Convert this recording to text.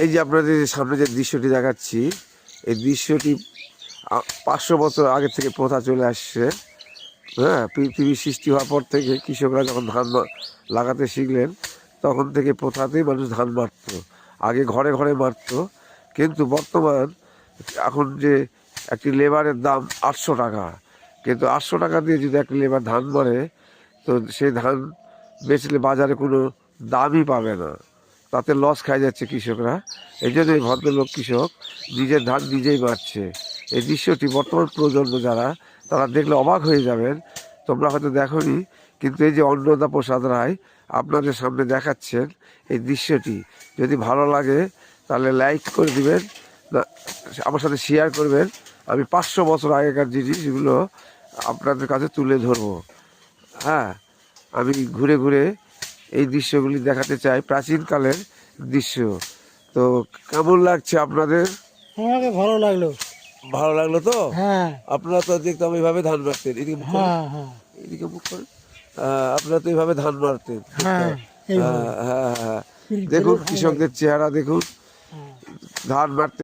এই যে আপনাদের সামনে যে দৃশ্যটি দেখাচ্ছি, এই দৃশ্যটি 500 বছর আগে থেকে প্রথা চলে আসছে। হ্যাঁ, পৃথিবী সৃষ্টি হওয়ার পর থেকে কৃষকরা যখন ধান লাগাতে শিখলেন, তখন থেকে প্রথাতেই মানুষ ধান মারতো। আগে ঘরে ঘরে মারতো, কিন্তু বর্তমান এখন যে একটি লেবারের দাম 800 টাকা, কিন্তু 800 টাকা দিয়ে যদি একটি লেবার ধান মারে, তো সেই ধান বেচলে বাজারে কোনো দামই পাবে না, তাতে লস খাই যাচ্ছে কৃষকরা। এই জন্য এই ভদ্রলোক কৃষক নিজের ধান নিজেই মারছে। এই দৃশ্যটি বর্তমান প্রজন্ম যারা, তারা দেখলে অবাক হয়ে যাবেন। তোমরা হয়তো দেখোনি, কিন্তু এই যে অন্নদা প্রসাদ রায় আপনাদের সামনে দেখাচ্ছেন এই দৃশ্যটি, যদি ভালো লাগে তাহলে লাইক করে দিবেন, আমার সাথে শেয়ার করবেন। আমি 500 বছর আগেকার জিনিসগুলো আপনাদের কাছে তুলে ধরবো। হ্যাঁ, আমি ঘুরে ঘুরে এই দৃশ্যগুলি দেখাতে চাই, প্রাচীনকালের দৃশ্য। তো কেমন লাগছে আপনাদের? আমাকে ভালো লাগলো। ভালো লাগলো তো? হ্যাঁ আপনারা তো দেখতাম এইভাবে ধান মারতেন, এদিকে মুখ করেন, হ্যাঁ হ্যাঁ এদিকে মুখ করেন। আপনারা তো এইভাবে ধান মারতেন। হ্যাঁ এইভাবে। হ্যাঁ হ্যাঁ হ্যাঁ, দেখুন কৃষকদের চেহারা দেখুন, ধান মারতে